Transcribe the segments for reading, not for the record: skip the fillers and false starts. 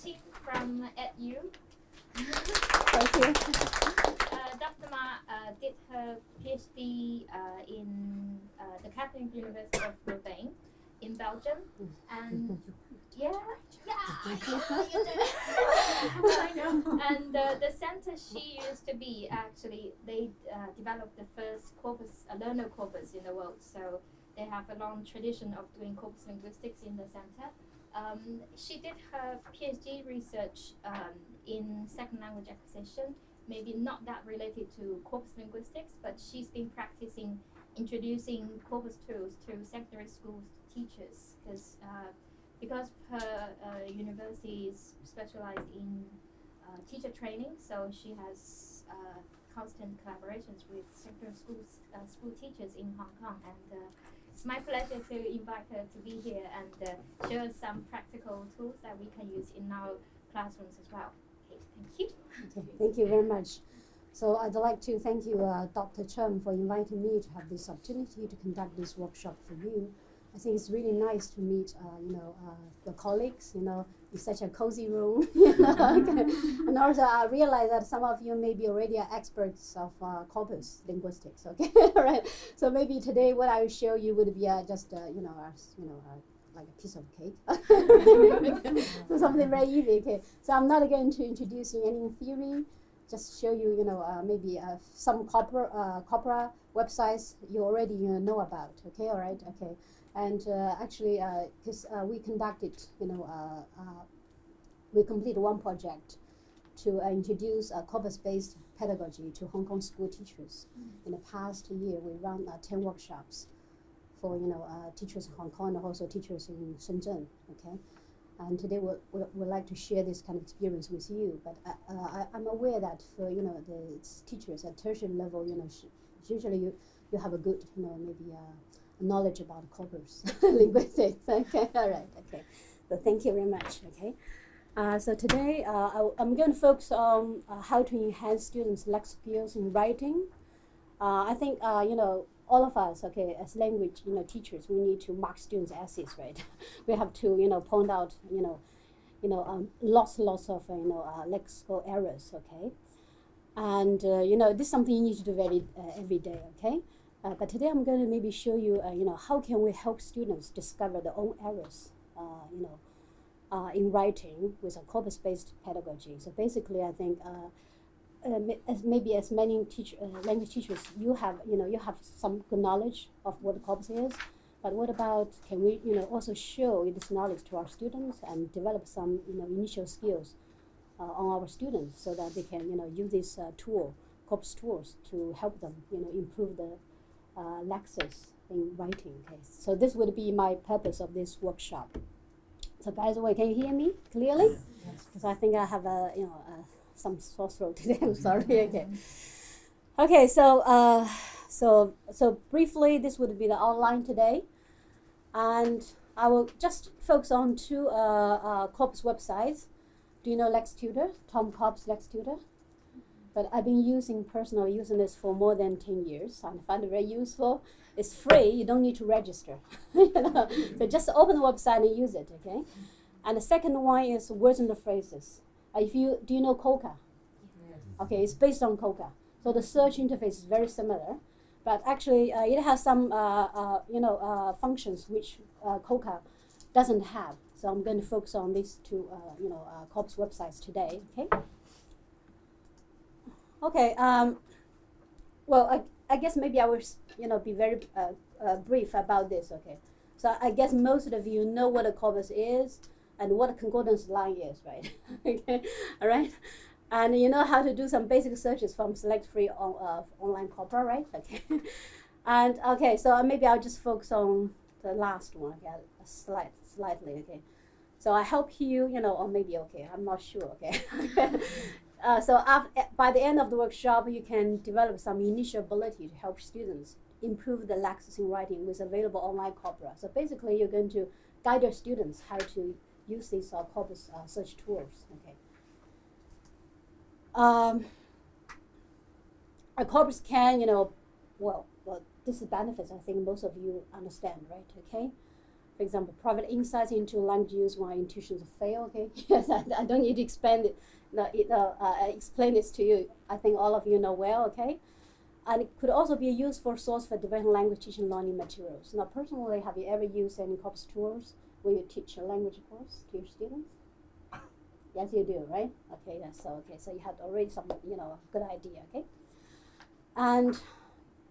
Ching from HKBU. Thank you. Dr. Ma did her PhD in the Catholic University of Louvain in Belgium, and yeah, you did. I know. And the center she used to be, actually, they developed the first corpus, learner corpus in the world. So they have a long tradition of doing corpus linguistics in the center. She did her PhD research in second language acquisition, maybe not that related to corpus linguistics, but she's been practicing introducing corpus tools to secondary school teachers because her university is specialized in teacher training, so she has constant collaborations with secondary school teachers in Hong Kong, and it's my pleasure to invite her to be here and show us some practical tools that we can use in our classrooms as well. Okay, thank you. Okay, thank you very much. So I'd like to thank you, Dr. Chen, for inviting me to have this opportunity to conduct this workshop for you. I think it's really nice to meet, your colleagues. It's such a cozy room. And also, I realize that some of you maybe already are experts of corpus linguistics. Okay, all right. So maybe today what I will show you would be just, like a piece of cake. So something very easy. Okay. So I'm not going to introduce you any theory. Just show you, maybe some corpora websites you already know about. Okay, all right, okay. And actually, because we conducted, we completed one project to introduce corpus-based pedagogy to Hong Kong school teachers. In the past year, we ran 10 workshops for, teachers in Hong Kong and also teachers in Shenzhen. Okay. And today we'd like to share this kind of experience with you. But I'm aware that for the teachers at tertiary level, usually you have a good maybe knowledge about corpus linguistics. Okay, all right, okay. So thank you very much. Okay. So today I'm going to focus on how to enhance students' lexical skills in writing. I think all of us, okay, as language teachers, we need to mark students' essays, right? We have to point out lots of lexical errors, okay? And this is something you need to do every day, okay? But today I'm going to maybe show you how can we help students discover their own errors, in writing with a corpus-based pedagogy. So basically, I think. As many language teachers, you have some good knowledge of what the corpus is, but what about can we also show this knowledge to our students and develop some initial skills on our students so that they can use this corpus tools to help them improve the lexis in writing. Okay, so this would be my purpose of this workshop. So by the way, can you hear me clearly? Yes. Because I think I have some sore throat today. I'm sorry. Okay. Okay. So so briefly, this would be the outline today, and I will just focus on two corpus websites. Do you know LexTutor? Tom Cobb's LexTutor. But I've been personally using this for more than 10 years, and I find it very useful. It's free. You don't need to register. So just open the website and use it. Okay. And the second one is words and the phrases. Do you know Coca? Yes. Okay, it's based on Coca. So the search interface is very similar, but actually it has some functions which Coca doesn't have. So I'm going to focus on these two corpus websites today. Okay. Okay. Well, I guess maybe I will be very brief about this. Okay. So I guess most of you know what a corpus is and what a concordance line is, right? Okay, all right? And you know how to do some basic searches from select free online corpora, right? Okay. And okay, so maybe I'll just focus on the last one, okay, slightly, okay. So I hope you, or maybe, okay, I'm not sure, okay. So by the end of the workshop, you can develop some initial ability to help students improve the lexis in writing with available online corpora. So basically, you're going to guide your students how to use these corpus search tools. Okay. A corpus can, well, this is benefits. I think most of you understand, right? Okay. For example, private insights into language use when intuitions fail. Okay, yes, I don't need to expand it. Explain this to you. I think all of you know well. Okay, and it could also be a useful source for developing language teaching and learning materials. Now, personally, have you ever used any corpus tools when you teach a language course to your students? Yes, you do, right? Okay, so you have already some, good idea. Okay, and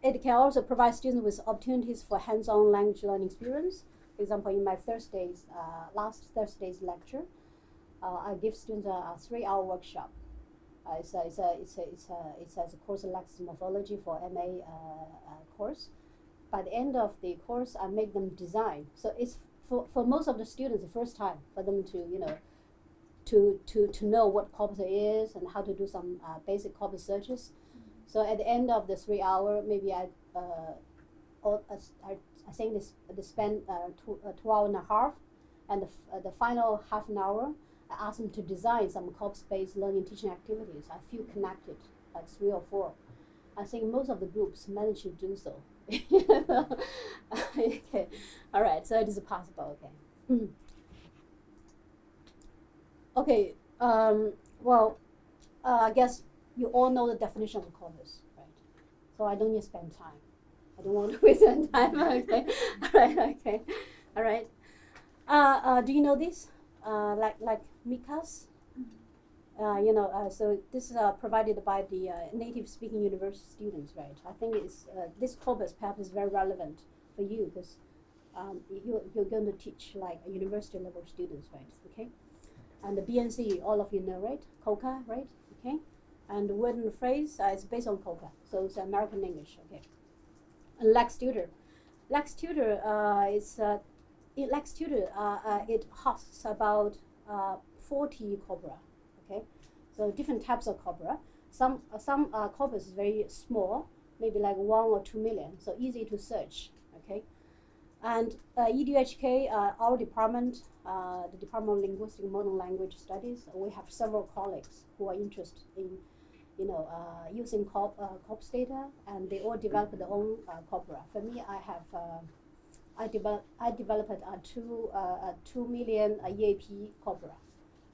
it can also provide students with opportunities for hands-on language learning experience. For example, in my last Thursday's lecture, I give students a 3-hour workshop. It's a course in lexical morphology for MA course. By the end of the course, I make them design. So it's for most of the students the first time for them to know what corpus is and how to do some basic corpus searches. So at the end of the 3 hour, maybe I think they spend 2 hours and a half, and the final half an hour, I ask them to design some corpus-based learning teaching activities. I feel connected, like 3 or 4. I think most of the groups manage to do so. Okay, all right. So it is possible. Okay. Okay. Well, I guess you all know the definition of corpus, right? So I don't need to spend time. I don't want to waste any time. Okay. All right. Okay. All right. Do you know this? Like Mika's? So this is provided by the native speaking university students, right? I think it's this corpus perhaps is very relevant for you because you're going to teach like a university level students, right? Okay. And the BNC, all of you know, right? COCA, right? Okay. And the word and the phrase is based on COCA, so it's American English. Okay. And LexTutor it hosts about 40 corpora. Okay, so different types of corpora. Some corpus is very small, maybe like 1 or 2 million, so easy to search. Okay, and EDUHK, our department, the Department of Linguistic and Modern Language Studies, we have several colleagues who are interested in using corpus data, and they all develop their own corpora. For me, I developed a 2 million EAP corpora.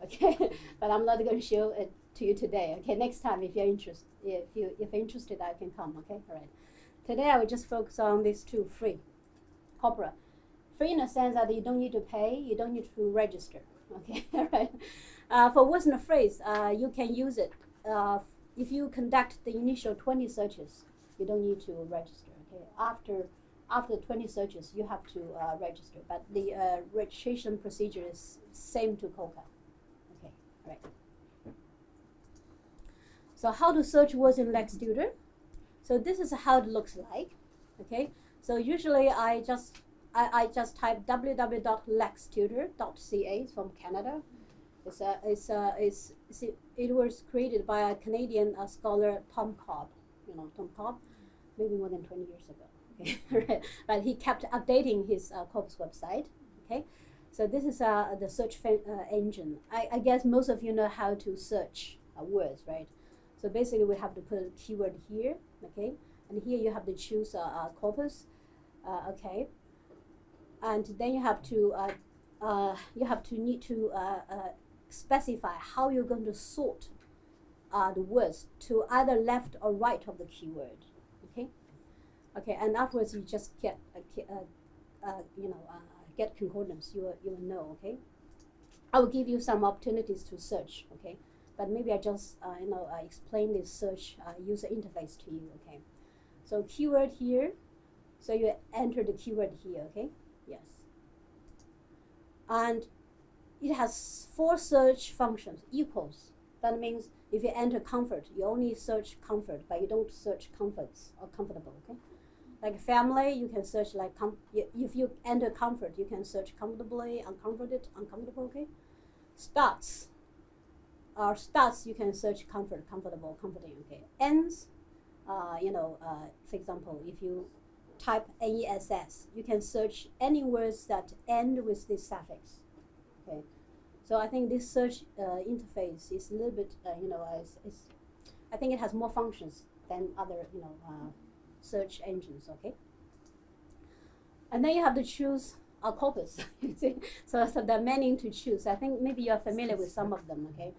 Okay, but I'm not going to show it to you today. Okay, next time if you're interested, I can come. Okay, all right. Today I will just focus on these two free corpora. Free in the sense that you don't need to pay, you don't need to register. Okay, all right. For words and a phrase, you can use it. If you conduct the initial 20 searches, you don't need to register. Okay, after 20 searches, you have to register, but the registration procedure is same to COCA. Okay, all right. So how to search words in LexTutor? So this is how it looks like. Okay, so usually I just type www.lextutor.ca from Canada. It was created by a Canadian scholar, Tom Cobb. You know Tom Cobb, maybe more than 20 years ago. Okay, right. But he kept updating his corpus website. Okay, so this is the search engine. I guess most of you know how to search words, right? So basically, we have to put a keyword here. Okay, and here you have to choose a corpus. Okay, and then you have to need to specify how you're going to sort the words to either left or right of the keyword. Okay. Okay, and afterwards you just get get concordance. You will know. Okay, I will give you some opportunities to search. Okay, but maybe I just explain this search user interface to you. Okay, so keyword here. So you enter the keyword here. Okay, yes, and it has 4 search functions. Equals. That means if you enter comfort, you only search comfort, but you don't search comforts or comfortable. Okay. Like family, you can search like if you enter comfort, you can search comfortably, uncomforted, uncomfortable. Okay. Starts you can search comfort, comfortable, comforting. Okay. Ends, for example, if you type NESS, you can search any words that end with this suffix. Okay. So I think this search interface is a little bit, I think it has more functions than other, search engines. Okay. And then you have to choose a corpus. You see, so there are many to choose. I think maybe you are familiar with some of them. Okay.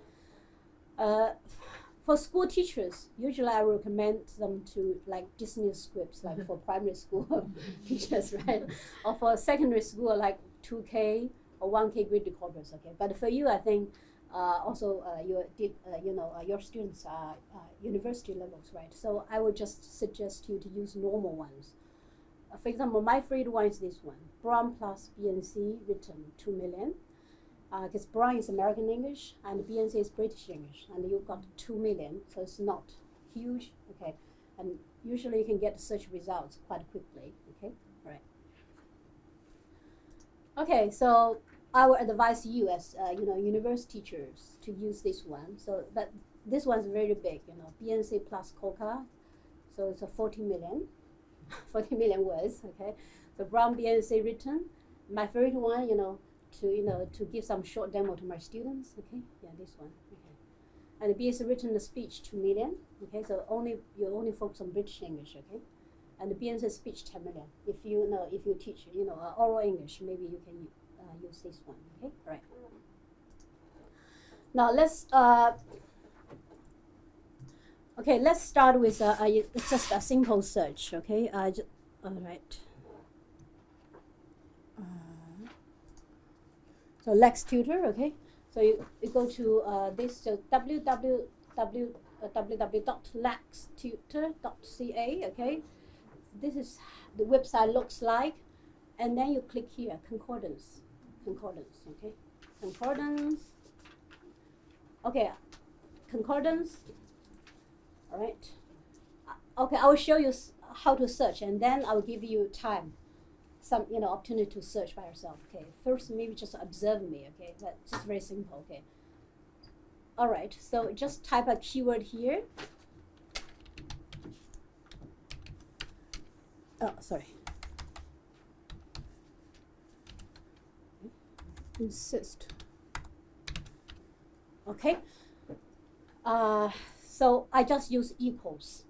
For school teachers, usually I recommend them to like Disney scripts, like for primary school teachers, right? Or for secondary school, like 2K or 1K graded corpus. Okay. But for you, I think also your students are university levels, right? So I would just suggest you to use normal ones. For example, my favorite one is this one, Brown plus BNC written 2 million. Because Brown is American English and BNC is British English, and you've got 2 million, so it's not huge, okay? And usually you can get search results quite quickly, okay? All right. Okay, so I would advise you as university teachers to use this one. So, but this one's very big, BNC plus Coca, so it's a 40 million, 40 million words, okay? So Brown BNC written, my favorite one, to give some short demo to my students, okay? Yeah, this one, okay. And the BNC written the speech 2 million, okay? So you only focus on British English, okay? And the BNC speech 10 million. If you teach, oral English, maybe you can use this one, okay? All right. Now let's start with it's just a simple search, okay? All right. So Lex Tutor, okay? So you go to this www.lextutor.ca, okay? This is the website looks like, and then you click here, concordance, okay? Concordance, okay, concordance, all right. Okay, I will show you how to search, and then I will give you time. Some opportunity to search by yourself. Okay, first maybe just observe me. Okay, that's just very simple. Okay, all right, so just type a keyword here. Oh, sorry. Insist. Okay, so I just use equals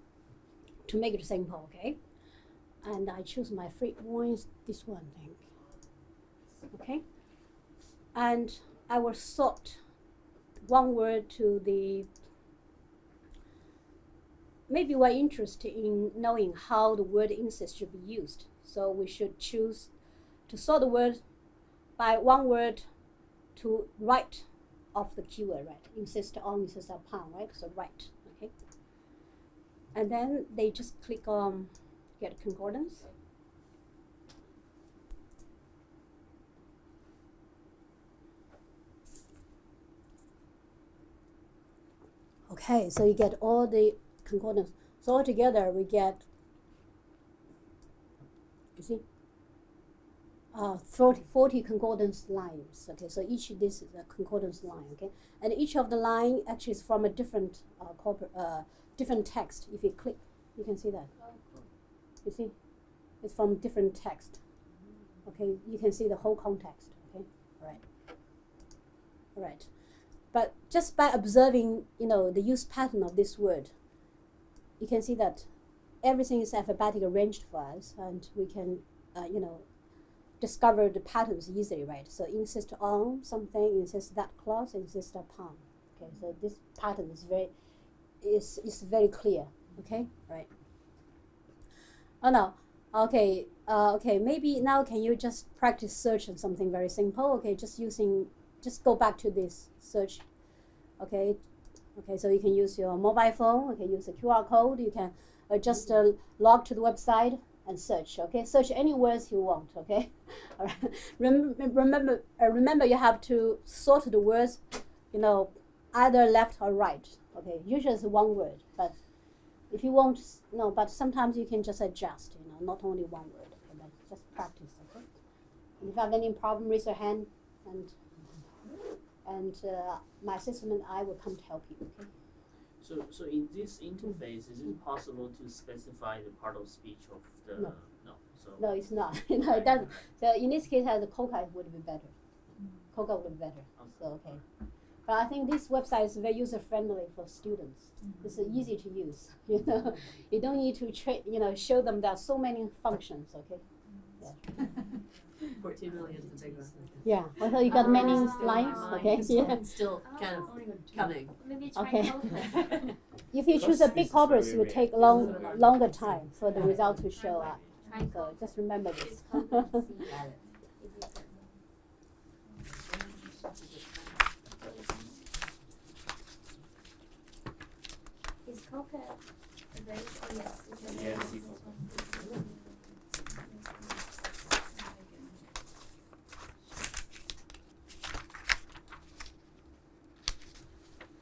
to make it simple. Okay. And I choose my favorite one is this one, I think. Okay, and I will sort one word to the. Maybe we're interested in knowing how the word insist should be used, so we should choose to sort the word by one word to right of the keyword, right? Insist on, insist upon, right? So right, okay. And then they just click on. Get concordance. Okay, so you get all the concordance. So altogether we get, you see, 40 concordance lines. Okay, so each of this is a concordance line. Okay, and each of the line actually is from a different different text. If you click, you can see that. You see, it's from different text. Okay, you can see the whole context. Okay, all right. But just by observing, the use pattern of this word, you can see that everything is alphabetically arranged for us, and we can, discover the patterns easily, right? So insist on something, insist that clause, insist upon. Okay, so this pattern is very clear. Okay, right. Oh no, okay, maybe now can you just practice search on something very simple? Okay, just go back to this search. Okay, so you can use your mobile phone, you can use a QR code, you can just log to the website and search. Okay, search any words you want. Okay, all right. Remember you have to sort the words, either left or right. Okay, usually it's one word, but if you want, but sometimes you can just adjust, not only one word. Okay, but just practice, okay? And if you have any problem, raise your hand, and my assistant and I will come to help you, okay? So in this interface, is it possible to specify the part of speech of the? No. So no, it's not. No, it doesn't. So in this case, the Coca would be better. Coca would be better. Okay. So okay. But I think this website is very user-friendly for students. It's easy to use. You don't need to show them there are so many functions. Okay. 14 million is a big one. Yeah. So you got many Still in my lines. mind. Okay. It's Yeah. still kind of coming. Maybe try Okay. corpus. If you choose a Because big this is corpus, very it will rare. take longer time for the result to show up. So just remember this. Is coca a race? Oh yes. It's a Yes, race. it's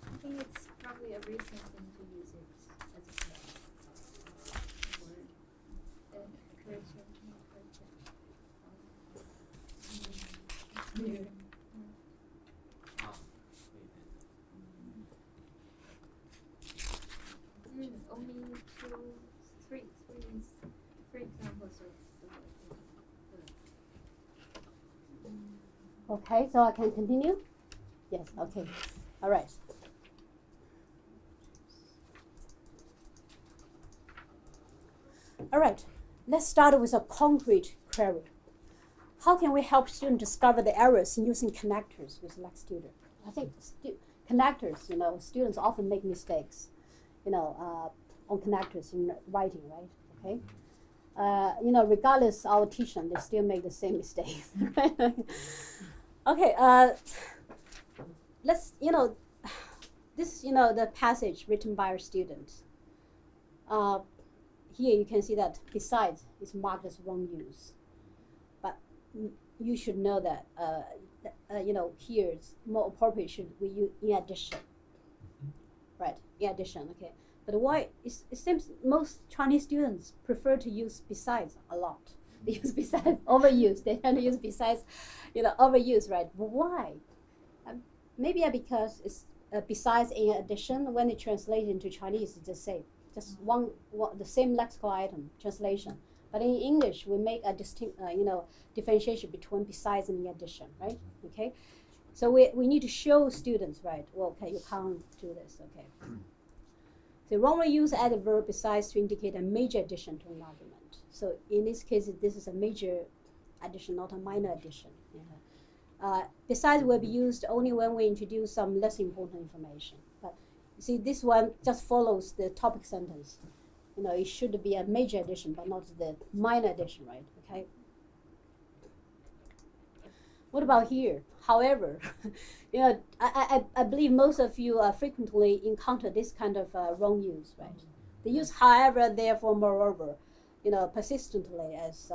I think it's probably a recent thing to use it as a word. Correction. Ah, wait. Only three examples of the word. Okay, so I can continue? Yes, okay. All right. All right, let's start with a concrete query. How can we help students discover the errors in using connectors with LexTutor? I think connectors, students often make mistakes, on connectors in writing, right? Okay. Regardless of our teacher, they still make the same mistakes. Okay. Let's, this, the passage written by our students. Here you can see that besides is marked as wrong use, but you should know that here it's more appropriate should we use in addition, right? In addition, okay. But why it seems most Chinese students prefer to use besides a lot. They use besides overuse. They tend to use besides, overuse, right? But why? Maybe because it's besides in addition. When they translate into Chinese, it's the same. Just one the same lexical item translation, but in English we make a distinct, differentiation between besides and in addition, right? Okay, so we need to show students, right? Well, okay, you can't do this, okay. So wrongly use adverb besides to indicate a major addition to an argument. So in this case, this is a major addition, not a minor addition. Yeah. Besides will be used only when we introduce some less important information. But see, this one just follows the topic sentence. It should be a major addition, but not the minor addition, right? Okay. What about here? However, I believe most of you frequently encounter this kind of wrong use, right? They use however, therefore, moreover, persistently as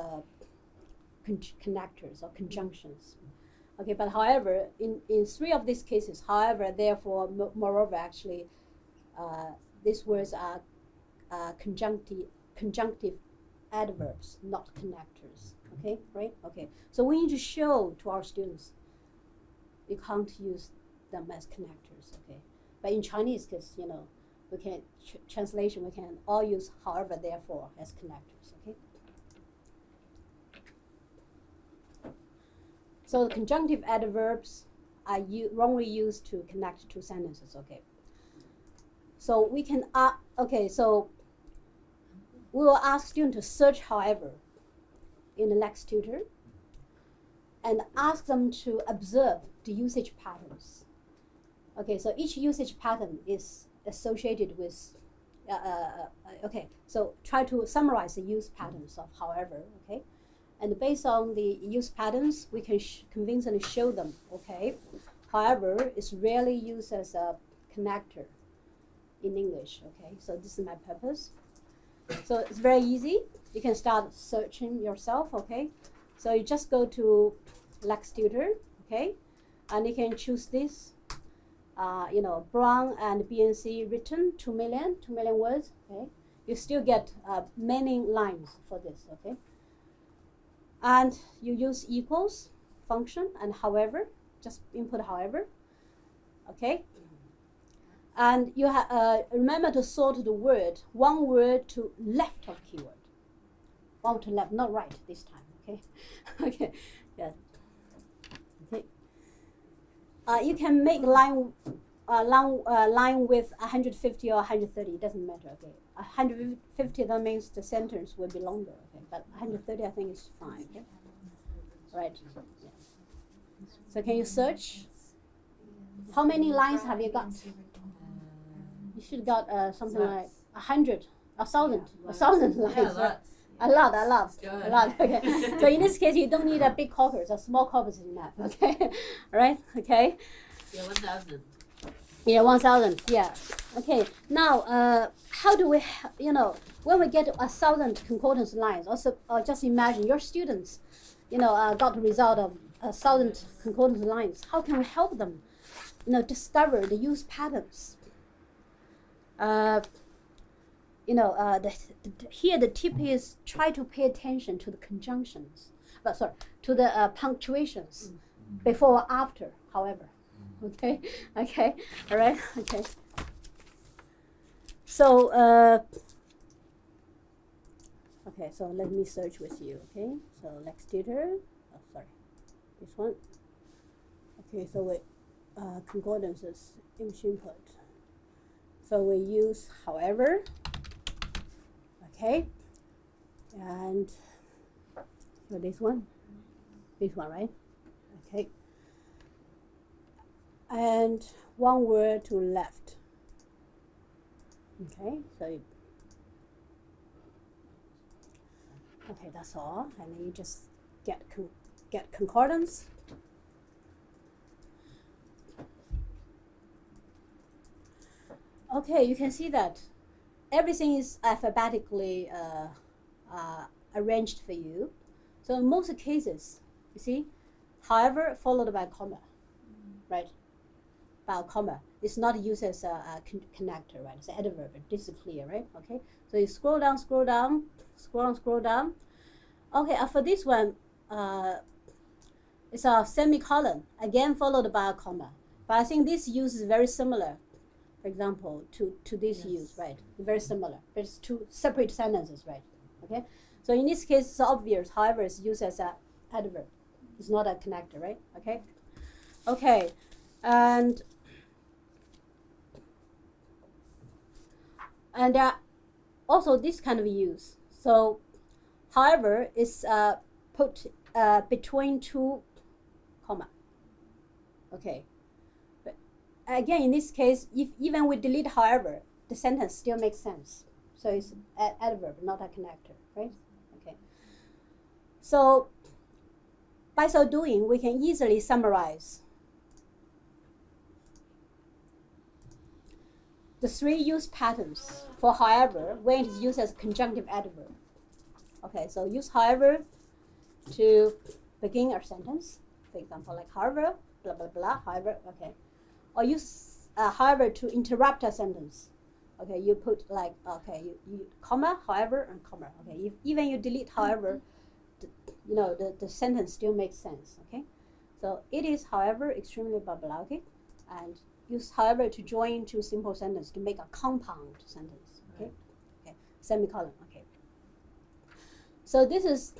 connectors or conjunctions. Okay, but however, in three of these cases, however, therefore, moreover, actually, these words are conjunctive adverbs, not connectors. Okay, right? Okay, so we need to show to our students you can't use them as connectors. Okay, but in Chinese, because we can translation, we can all use however, therefore as connectors. Okay. So the conjunctive adverbs are wrongly used to connect two sentences. Okay. So we can so we will ask students to search however in the LexTutor and ask them to observe the usage patterns. Okay, so each usage pattern is associated with okay, so try to summarize the use patterns of however, okay? And based on the use patterns, we can convincingly show them, okay? However, it's rarely used as a connector in English, okay? So this is my purpose. So it's very easy. You can start searching yourself, okay? So you just go to LexTutor, okay? And you can choose this, Brown and BNC written, 2 million words, okay? You still get many lines for this, okay? And you use equals function and however, just input however, okay? And you remember to sort the word, one word to left of keyword. One to left, not right this time, okay? Okay, yeah. Okay. You can make line width 150 or 130, it doesn't matter, okay? 150, that means the sentence will be longer, okay? But 130, I think is fine, okay? Right. Yeah. So can you search? How many lines have you got? You should got something like 100, 1,000, 1,000 lines. Yeah, Right? lots. A lot, a lot, Good. a lot. Okay. So in this case, you don't need a big corpus. A small corpus is enough. Okay. All right. Okay. Yeah, 1,000. Yeah, 1,000. Yeah. Okay. Now, how do we, when we get 1,000 concordance lines, also just imagine your students, got the result of 1,000 concordance lines. How can we help them, discover the use patterns? Here the tip is try to pay attention to the conjunctions, to the punctuations before or after, however. Okay, all right, okay. So, so let me search with you, okay? So Lex Tutor, this one. Okay, so we, concordances, English input. So we use however, okay, and so this one, right? Okay, and one word to left. Okay, so okay, that's all, and then you just get concordance. Okay, you can see that everything is alphabetically arranged for you. So in most cases, you see, however, followed by a comma, right? By a comma. It's not used as a connector, right? It's an adverb. This is clear, right? Okay. So you scroll down. Okay, for this one, it's a semicolon, again followed by a comma. But I think this use is very similar, for example, to this use, right? Very similar. But it's two separate sentences, right? Okay. So in this case, it's obvious. However, it's used as a adverb. It's not a connector, right? Okay. Okay, and there are also this kind of use. So, however, is put between two comma. Okay. Again, in this case, if even we delete however, the sentence still makes sense. So it's an adverb, not a connector, right? Okay. So by so doing, we can easily summarize the three use patterns for however when it is used as a conjunctive adverb. Okay, so use however to begin a sentence, for example, like however, blah, blah, blah, however, okay. Or use however to interrupt a sentence. Okay, you put like, okay, you comma, however, and comma. Okay, if even you delete however, the sentence still makes sense. Okay, so it is, however, extremely blah, blah, okay, and use however to join two simple sentences to make a compound sentence. Okay, okay, semicolon. Okay. So this is,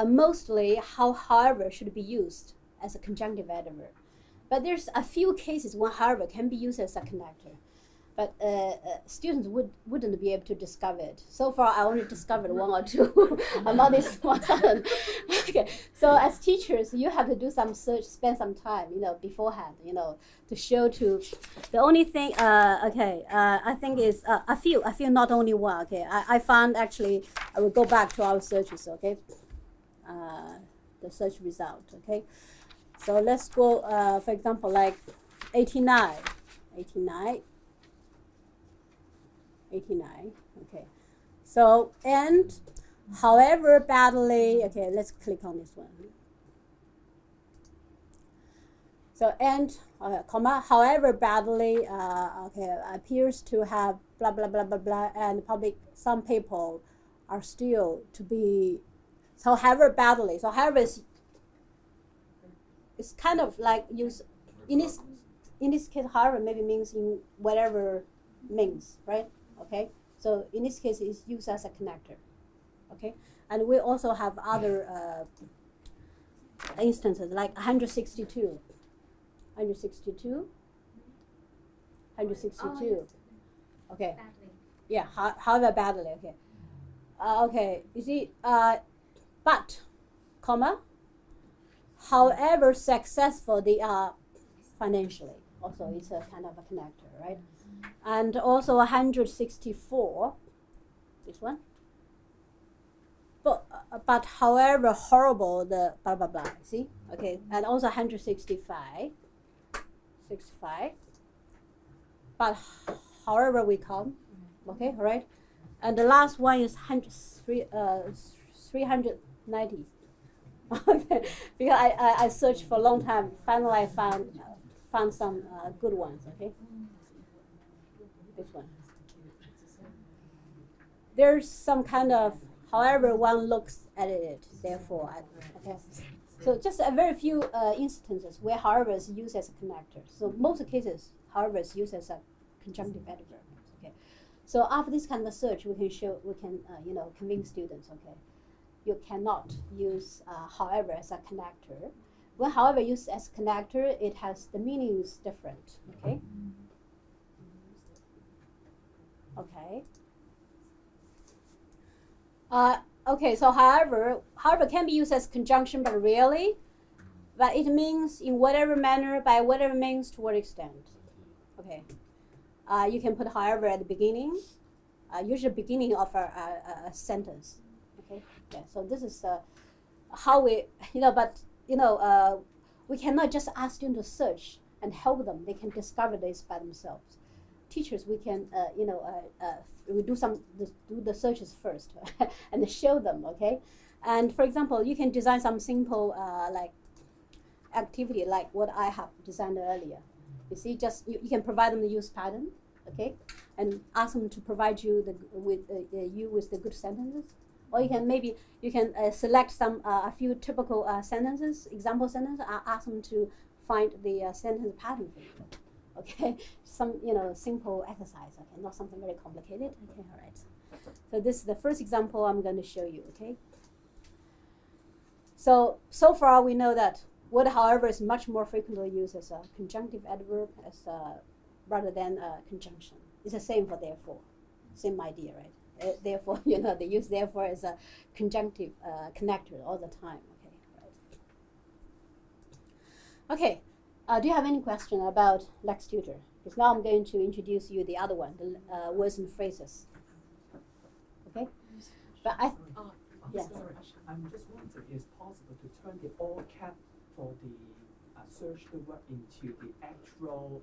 mostly how however should be used as a conjunctive adverb. But there's a few cases when however can be used as a connector. But students wouldn't be able to discover it. So far, I only discovered one or two among this 1,000. Okay, so as teachers, you have to do some search, spend some time, beforehand, to show to. The only thing, I think is a few, not only one. Okay, I found actually, I will go back to our searches. Okay, the search result. Okay, so let's go. For example, like 89. 89, okay. So, and however badly, okay, let's click on this one. So, and, comma, however badly, okay, appears to have blah, blah, blah, blah, blah, and some people are still to be, so however badly, so however it's kind of like use, in this case, however maybe means in whatever means, right? Okay, so in this case, it's used as a connector. Okay, and we also have other instances like 162. Okay, Yeah, however badly, okay. Okay, you see, but, comma, however successful they are financially. Also, it's a kind of a connector, right? And also 164, this one. But however horrible the blah blah blah, see? Okay, and also 165, 65. But however we come, okay, all right? And the last one is 390. Okay, because I searched for a long time. Finally, I found some good ones. Okay, this one. There's some kind of however one looks at it. Therefore, okay. So just a very few instances where however is used as a connector. So most cases, however is used as a conjunctive adverb. Okay. So after this kind of search, we can convince students. Okay. You cannot use however as a connector. When however used as a connector, it has the meaning is different. Okay. Okay. Okay. So however can be used as conjunction, but rarely. But it means in whatever manner, by whatever means, to what extent. Okay. You can put however at the beginning, usually beginning of a sentence. Okay. Yeah. So this is how we, we cannot just ask students to search and help them. They can discover this by themselves. Teachers, we can, we do the searches first and show them. Okay. And for example, you can design some simple like activity like what I have designed earlier. You see, just you can provide them the use pattern. Okay, and ask them to provide you with the good sentences. Or you can select a few typical sentences, example sentences. Ask them to find the sentence pattern for you. Okay, some simple exercise. Okay, not something very complicated. Okay, all right. So this is the first example I'm going to show you. Okay. So far we know that what, however, is much more frequently used as a conjunctive adverb rather than a conjunction. It's the same for therefore. Same idea, right? Therefore, they use therefore as a conjunctive connector all the time. Okay, right. Okay, do you have any question about Lex Tutor? Because now I'm going to introduce you the other one, the words and phrases. Okay, but Yeah. I'm just wondering, is it possible to turn the all cap for the search the word into the actual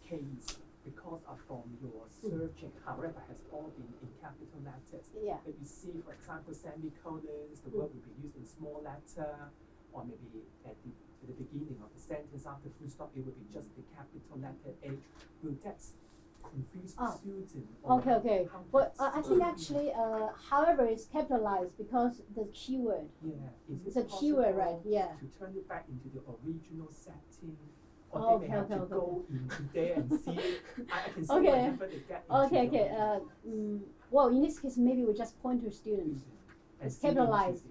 case? Because from your searching, however, has all been in capital letters. Yeah. If you see, for example, semicolons, the word will be used in small letter, or maybe at the beginning of the sentence after full stop, it will be just the capital letter H. Will that confuse the student? Okay. Well, I think actually, however, is capitalized because the keyword. Yeah. It's a keyword, right? Yeah. To turn it back into the original setting. Or they may have to go into there and see it. I can see whenever they get into well, in this case, maybe we just point to students. It's capitalized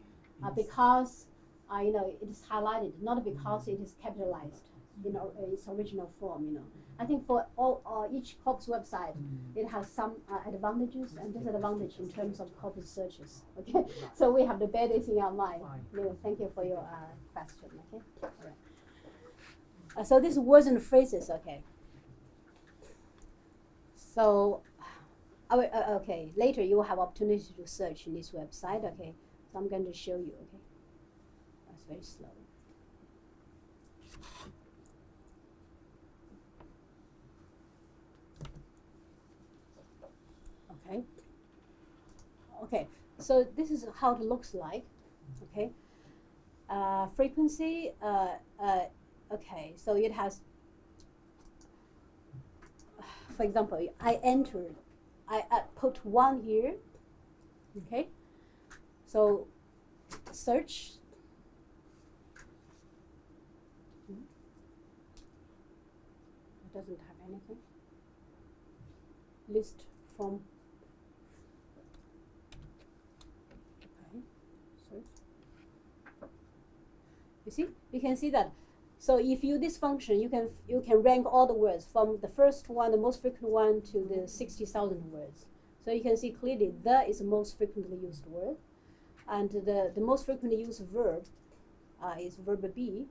because it is highlighted, not because it is capitalized in its original form. I think for each corpus website, it has some advantages and disadvantages in terms of corpus searches. Okay, so we have to bear this in our mind. Thank you for your question. Okay, all right. So these words and phrases, okay. So, okay, later you will have opportunity to search in this website, okay. So I'm going to show you, okay. That's very slow. Okay. Okay, so this is how it looks like, okay. Frequency, okay, so it has, for example, I put 1 here, okay? So search, it doesn't have anything. List from, okay, search. You see, you can see that So if you this function, you can rank all the words from the first one, the most frequent one, to the 60,000 words. So you can see clearly the is the most frequently used word, and the most frequently used verb is verb be,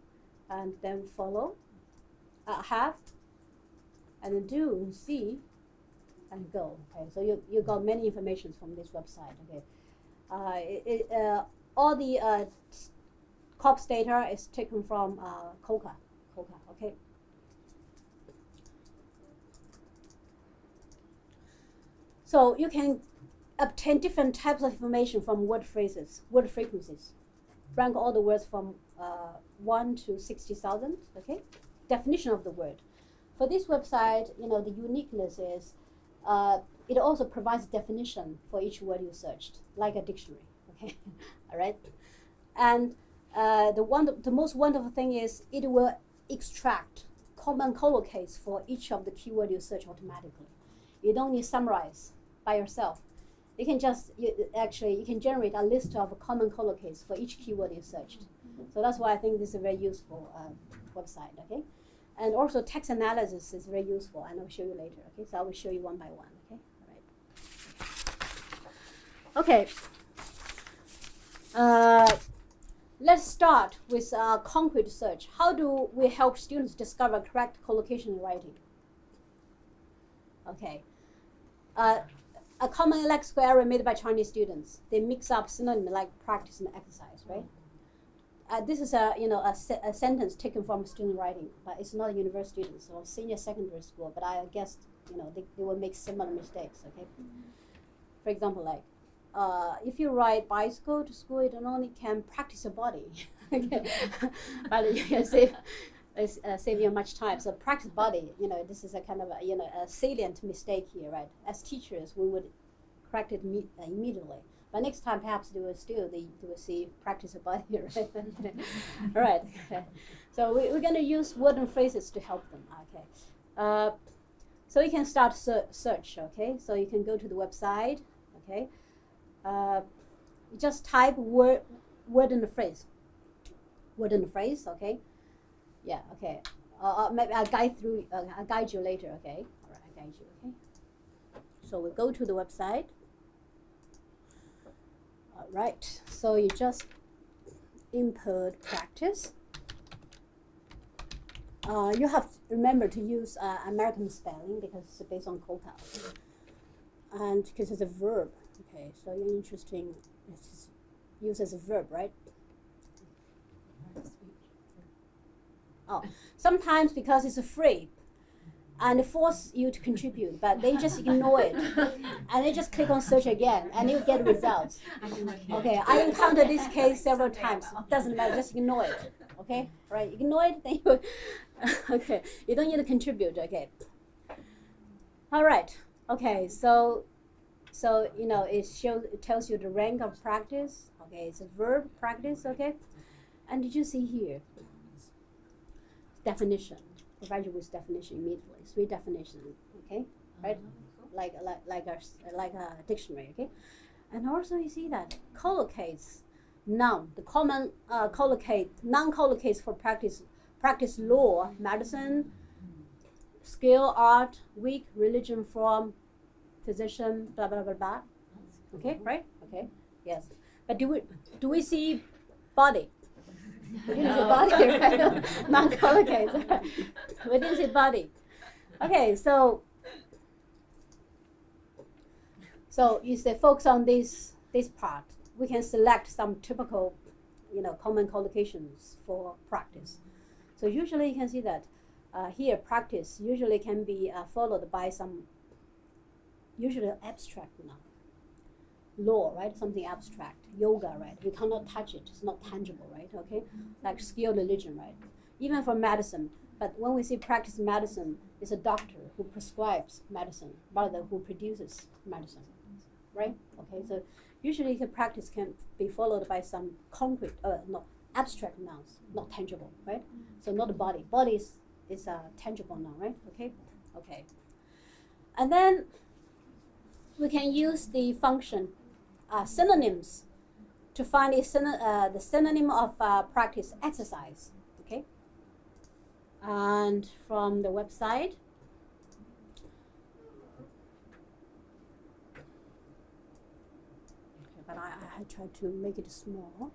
and then follow, have, and then do, and see, and go. Okay, so you got many information from this website. Okay, all the COPS data is taken from COCA. Okay. So you can obtain different types of information from word phrases, word frequencies. Rank all the words from 1 to 60,000. Okay. Definition of the word. For this website, the uniqueness is it also provides definition for each word you searched, like a dictionary. Okay. All right. And the most wonderful thing is it will extract common collocates for each of the keyword you search automatically. You don't need to summarize by yourself. You can just you can generate a list of common collocates for each keyword you searched. So that's why I think this is a very useful website. Okay, and also text analysis is very useful, and I'll show you later. Okay, so I will show you one by one. Okay, all right. Okay. Let's start with concrete search. How do we help students discover correct collocation in writing? Okay. A common lexical error made by Chinese students. They mix up synonym like practice and exercise, right? This is a sentence taken from student writing, but it's not a university students or senior secondary school. But I guess they will make similar mistakes. Okay. For example, like if you ride bicycle to school, you don't only can practice your body, okay, but you can save you much time. So practice body, this is a kind of a salient mistake here, right? As teachers, we would correct it immediately. But next time, perhaps they will see practice your body, right? All right. Okay. So we're going to use word and phrases to help them. Okay. So you can start search. Okay. So you can go to the website. Okay. You just type word and the phrase. Word and the phrase. Okay. Yeah. Okay. Maybe I'll guide you later. Okay. All right. I'll guide you. Okay. So we go to the website. All right. So you just input practice. You have to remember to use American spelling because it's based on COCA. And because it's a verb. Okay. So you're interesting. It's used as a verb, right? Oh, sometimes because it's free and it forces you to contribute, but they just ignore it and they just click on search again and you get results. Okay, I encountered this case several times. Doesn't matter, just ignore it. Okay, right? Ignore it, then you okay. You don't need to contribute. Okay. All right. Okay. So it tells you the rank of practice. Okay, it's a verb practice. Okay, and did you see here? Definition. Provide you with definition immediately. 3 definitions. Okay, right? Like a dictionary. Okay, and also you see that collocates, noun. The common non-collocates for practice law, medicine, skill, art, week, religion, form, physician, blah blah blah blah. Okay, right? Okay, yes. But do we see body? We didn't see body, right? Non-collocates. We didn't see body. Okay, so you say focus on this part. We can select some typical, common collocations for practice. So usually you can see that here practice usually can be followed by some usually abstract noun. Law, right? Something abstract. Yoga, right? You cannot touch it. It's not tangible, right? Okay? Like skill, religion, right? Even for medicine. But when we say practice medicine, it's a doctor who prescribes medicine rather than who produces medicine, right? Okay, so usually the practice can be followed by some concrete, abstract nouns, not tangible, right? So not the body. Body is a tangible noun, right? Okay? Okay. And then we can use the function synonyms to find the synonym of practice exercise. Okay, and from the website. Okay, but I tried to make it small.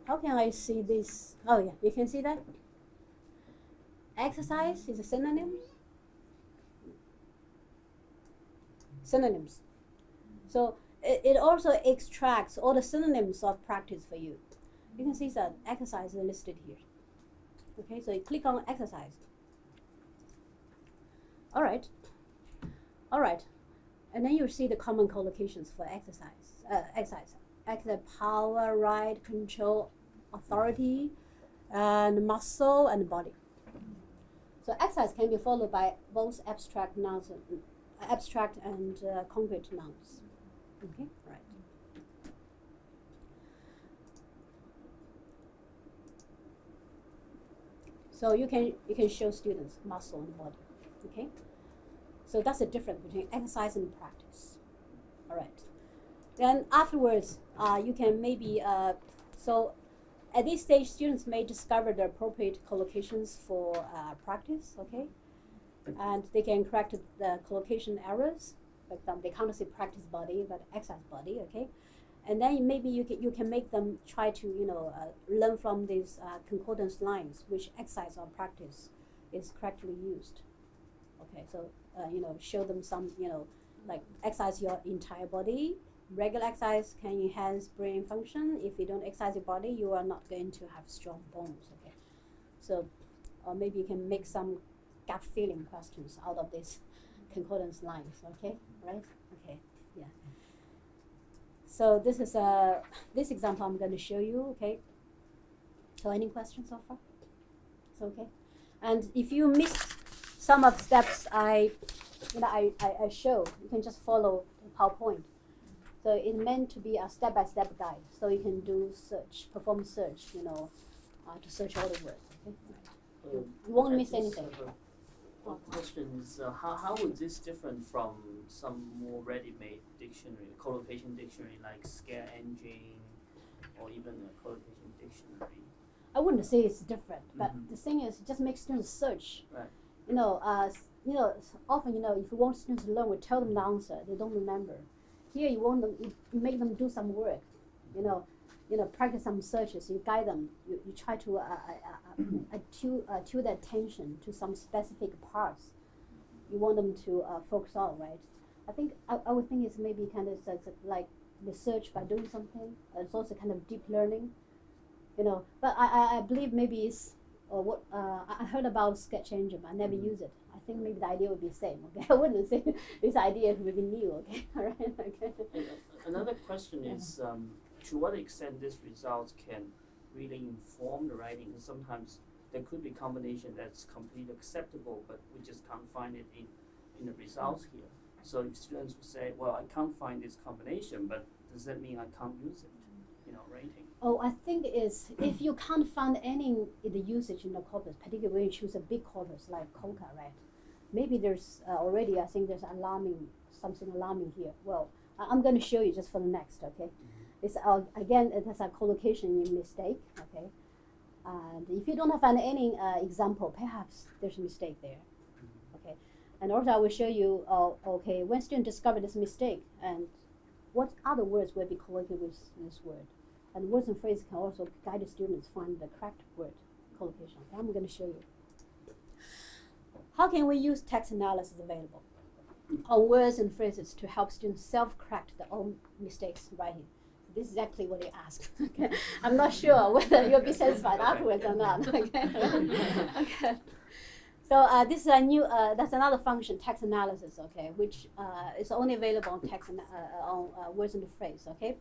How can I see this? Oh yeah, you can see that? Exercise is a synonym. Synonyms. So it also extracts all the synonyms of practice for you. You can see that exercise is listed here. Okay, so you click on exercise. All right. And then you see the common collocations for exercise. Exercise, power, right, control, authority, and muscle and body. So exercise can be followed by both abstract nouns, abstract and concrete nouns. Okay, right. So you can show students muscle and body. Okay. So that's the difference between exercise and practice. All right. Then afterwards, you can maybe so at this stage, students may discover the appropriate collocations for practice. Okay. And they can correct the collocation errors. For example, they can't say practice body, but exercise body. Okay, and then maybe you can make them try to learn from these concordance lines which exercise or practice is correctly used. Okay, so show them some like exercise your entire body. Regular exercise can enhance brain function. If you don't exercise your body, you are not going to have strong bones. Okay, so or maybe you can make some gut feeling questions out of these concordance lines. Okay, right? Okay, yeah. So this is this example I'm going to show you. Okay. So any questions so far? It's okay. And if you miss some of the steps I show, you can just follow the PowerPoint. So it's meant to be a step-by-step guide. So you can do search, perform search, to search all the words. Okay. You won't miss anything. One question is, how is this different from some more ready-made dictionary, collocation dictionary like Scare Engine, or even a collocation dictionary? I wouldn't say it's different, but the thing is, it just makes students search. Right. Often, if you want students to learn, we tell them the answer, they don't remember. Here, you make them do some work, practice some searches. You guide them. You try to tune their attention to some specific parts you want them to focus on, right? I think I would think it's maybe kind of like research by doing something. It's also kind of deep learning, But I believe maybe it's what I heard about sketch engine. I never use it. I think maybe the idea would be the same. Okay, I wouldn't say this idea would be new. Okay, all right. Okay. Another question is, to what extent these results can really inform the writing? Sometimes there could be combination that's completely acceptable, but we just can't find it in the results here. So if students would say, well, I can't find this combination, but does that mean I can't use it, writing? Oh, I think it's if you can't find any in the usage in the corpus, particularly when you choose a big corpus like COCA, right? Maybe there's already, I think there's something alarming here. Well, I'm going to show you just for the next, okay? It's again, it's a collocation mistake, okay? And if you don't find any example, perhaps there's a mistake there, okay? And also I will show you, okay, when students discover this mistake, and what other words will be collocated with this word. And words and phrases can also guide the students find the correct word collocation. Okay, I'm going to show you. How can we use text analysis available on words and phrases to help students self-correct their own mistakes in writing? This is exactly what you asked. Okay, I'm not sure whether you'll be satisfied afterwards or not. Okay. Okay. So this is a new. That's another function, text analysis. Okay, which is only available on text on words and phrase. Okay.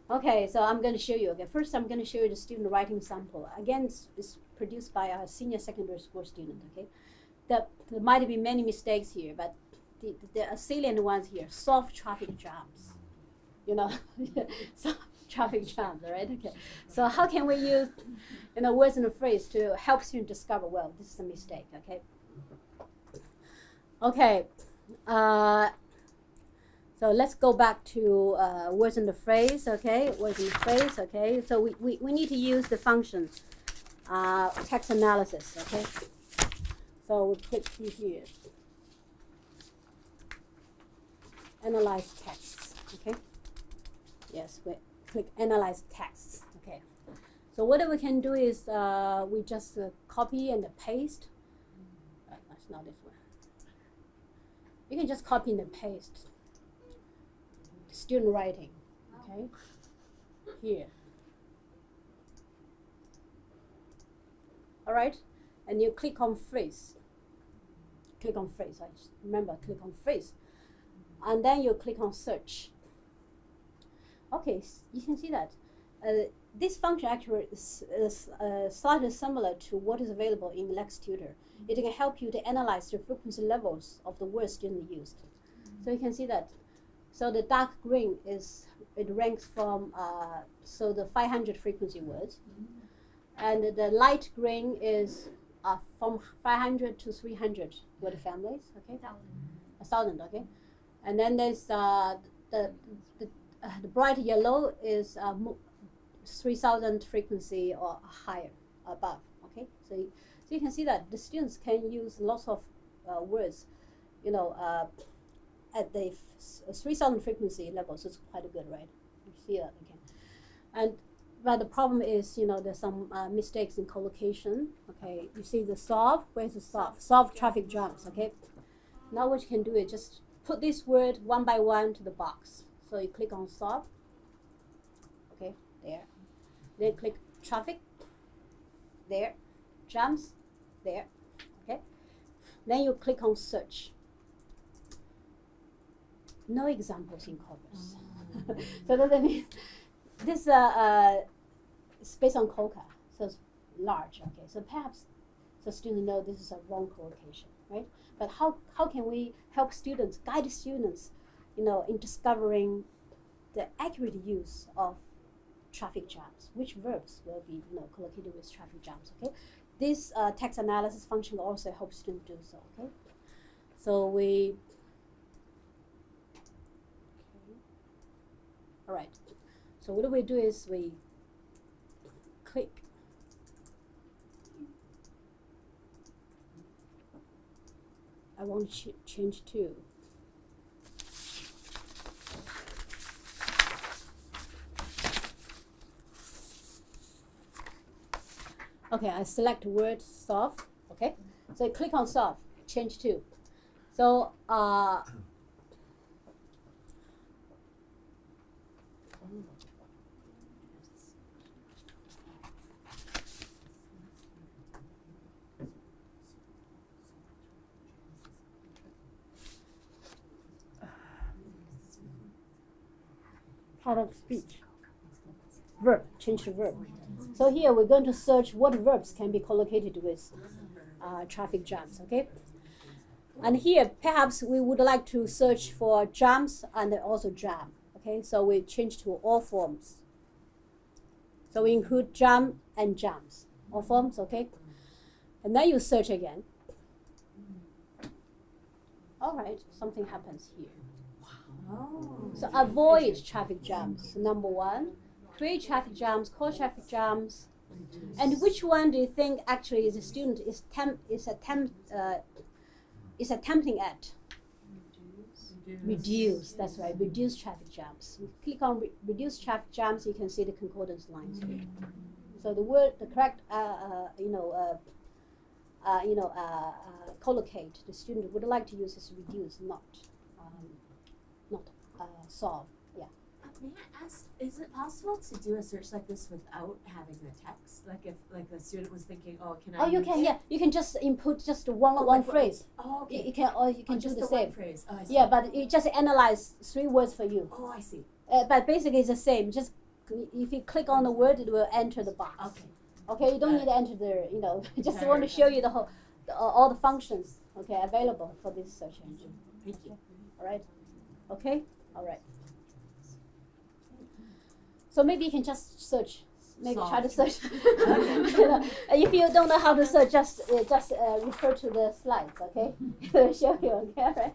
Okay, so I'm going to show you. Okay, first I'm going to show you the student writing sample. Again, it's produced by a senior secondary school student. Okay, there might be many mistakes here, but the salient ones here: soft traffic jams. Soft traffic jams. All right. Okay. So how can we use, words and a phrase to help students discover? Well, this is a mistake. Okay. Okay. So let's go back to words in the phrase, okay? Words in the phrase, okay? So we need to use the function text analysis, okay? So we click through here. Analyze texts, okay? Yes, we click analyze texts, okay? So what we can do is we just copy and paste. That's not this one. You can just copy and paste student writing, okay? Here. All right, and you click on phrase. Click on phrase. Remember, click on phrase, and then you click on search. Okay, you can see that this function actually is slightly similar to what is available in LexTutor. It can help you to analyze the frequency levels of the words students used. So you can see that. So the dark green it ranks from so the 500 frequency words. And the light green is from 500 to 300 word families, okay? 1,000, okay? And then there's the bright yellow is 3,000 frequency or higher, above, okay? So you can see that the students can use lots of words, you know, at the 3,000 frequency level, so it's quite good, right? You see that, okay? But the problem is, you know, there's some mistakes in collocation. Okay, you see the solve. Where's the solve? Solve traffic jams. Okay. Now what you can do is just put this word one by one to the box. So you click on solve. Okay, there. Then click traffic. There. Jams. There. Okay. Then you click on search. No examples in corpus. So that means this is based on COCA, so it's large. Okay, so perhaps the students know this is a wrong collocation, right? But how can we help students, guide students, you know, in discovering the accurate use of traffic jams? Which verbs will be, you know, collocated with traffic jams? Okay, this text analysis function will also help students do so. Okay, so we. Okay. All right. So what we do is we click I want to change to okay, I select word solve. Okay, so I click on solve, change to. So part of speech. Verb, change to verb. So here we're going to search what verbs can be collocated with traffic jams, okay? And here perhaps we would like to search for jams and also jam, okay? So we change to all forms. So we include jam and jams, all forms, okay? And then you search again. All right, something happens here. Oh. So avoid traffic jams, number one. Create traffic jams, cause traffic jams. And which one do you think actually the student is attempting at? Reduce, that's right, reduce traffic jams. You click on reduce traffic jams, you can see the concordance lines here. So the correct, collocate the student would like to use is reduce, not solve. Yeah. May I ask, is it possible to do a search like this without having the text? Like if the student was thinking, oh, can I? Oh, you use can, it? yeah. You can just input just one like phrase. Oh, okay. You can just do the one same. phrase. Oh, I see. Yeah, but it just analyze 3 words for you. Oh, I see. But basically it's the same. Just if you click on the word, it will enter the box. Okay. Okay, you don't need to enter the, just want to show you all the functions, okay, available for this search engine. Thank you. All right. Okay. All right. So maybe you can just search. Maybe try to search. If you don't know how to search, just refer to the slides. Okay, it'll show you. Okay, all right.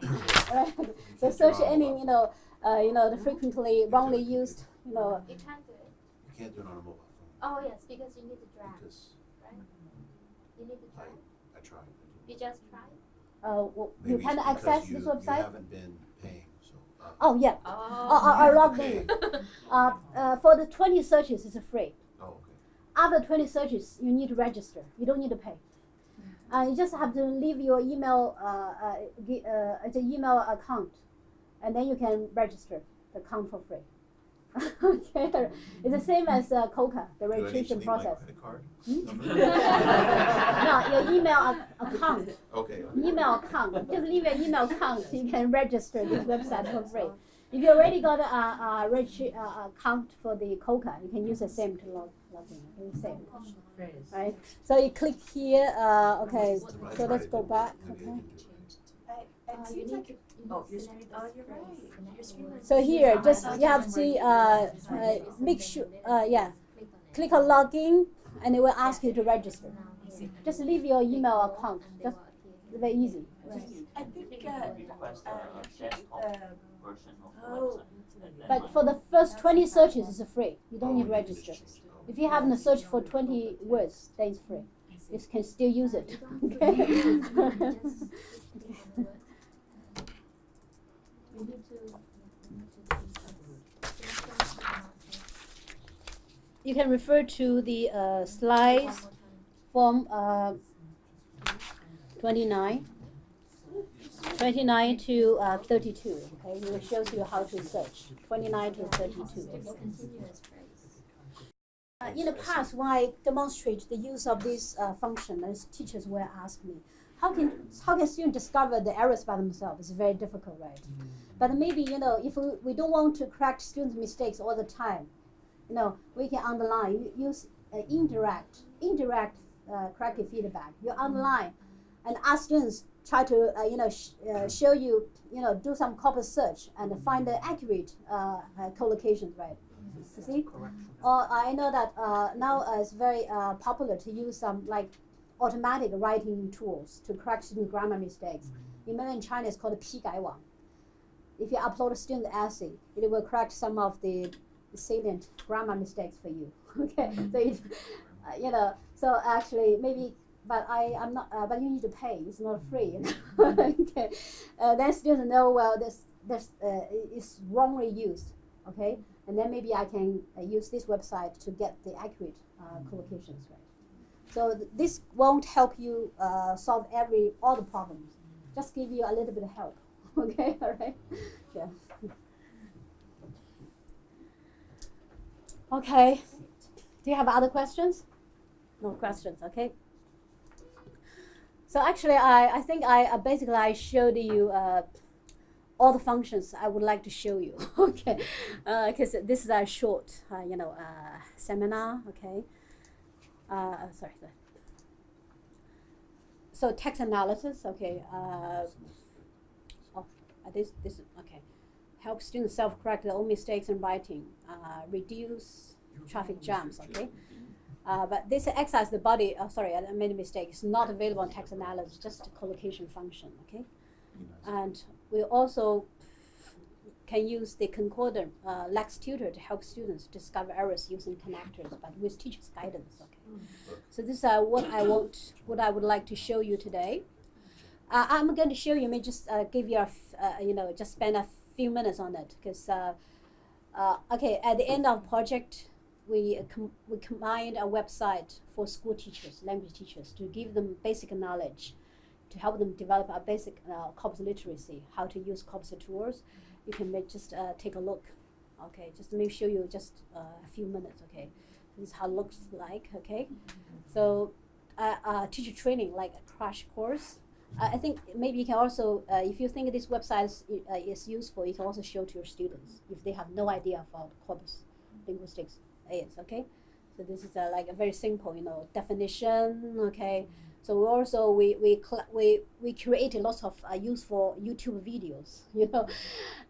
All right. So search any the frequently wrongly used You can't do it. You can't do it on a mobile phone Oh yes, because you need to drag, because right? You need to try. I tried. You just try. Well, you Maybe can it's because access you, this You website. haven't been paying, so. Oh yeah. I logged in. For the 20 searches, it's free. Oh, okay. After 20 searches, you need to register. You don't need to pay. You just have to leave your email, the email account, and then you can register the account for free. Okay, it's the same as COCA, the Do I need to registration leave my process. credit card? No, your email account. Okay. Email account. Just leave your email account. You can register this website for free. If you already got a account for the COCA, you can use the same to log in. The same. Right. So you click here. Okay. So let's go back. Okay. It seems like your screen. Oh, you're right. Your screen. So here, just you have to make sure. Yeah. Click on login, and it will ask you to register. Just leave your email account. Just very easy. I think request a desktop version of the oh. website. And then But for the first 20 searches, it's free. You don't need to register. If you haven't searched for 20 words, then it's free. You can still use it. Okay. You can refer to the slides from 29 to 32. Okay, it shows you how to search 29 to 32. In the past, when I demonstrate the use of this function, as teachers will ask me, how can students discover the errors by themselves? It's very difficult, right? But maybe if we don't want to correct students' mistakes all the time, we can underline, use indirect corrective feedback. You underline and ask students try to show you do some corpus search and find the accurate collocations, right? You see? Or I know that now it's very popular to use some like automatic writing tools to correct student grammar mistakes. In mainland China, it's called 批改网. If you upload a student essay, it will correct some of the salient grammar mistakes for you. Okay, so it, so actually maybe, but I'm not. But you need to pay. It's not free. Okay, then students know this is wrongly used. Okay, and then maybe I can use this website to get the accurate collocations, right? So this won't help you solve all the problems. Just give you a little bit of help. Okay, all right. Yeah. Okay. Do you have other questions? No questions. Okay. So actually, I think I basically showed you all the functions I would like to show you. Okay, because this is a short, seminar. Okay. Sorry. So text analysis. Okay. This okay. Help students self-correct their own mistakes in writing. Reduce traffic jams. Okay. But this exercise the body. Sorry, I made a mistake. It's not available on text analysis. Just a collocation function. Okay. And we also can use the concordant Lex Tutor to help students discover errors using connectors, but with teacher's guidance. Okay. So this is what I would like to show you today. I'm going to show you. May just give you just spend a few minutes on it because okay. At the end of the project, we combined a website for school teachers, language teachers, to give them basic knowledge, to help them develop a basic corpus literacy, how to use corpus tools. You can just take a look. Okay, just to show you just a few minutes. Okay, this is how it looks like. Okay, so teacher training like a crash course. I think maybe you can also, if you think this website is useful, you can also show to your students if they have no idea about corpus linguistics is. Okay, so this is like a very simple, definition. Okay, so we also we created lots of useful YouTube videos.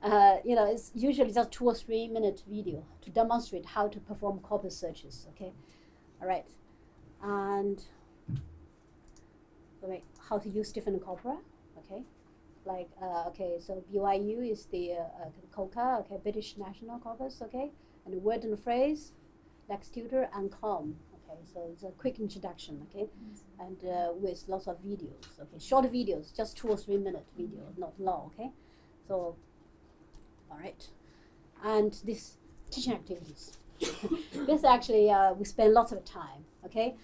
It's usually just 2 or 3 minute video to demonstrate how to perform corpus searches. Okay, all right, and how to use different corpora. Okay, like okay, so BYU is the COCA. Okay, British National Corpus. Okay, and word and phrase, Lex Tutor, and COM. Okay, so it's a quick introduction. Okay, and with lots of videos. Okay, short videos, just 2 or 3 minute video, not long. Okay, so all right, and this teaching activities. This actually we spend lots of time. Okay.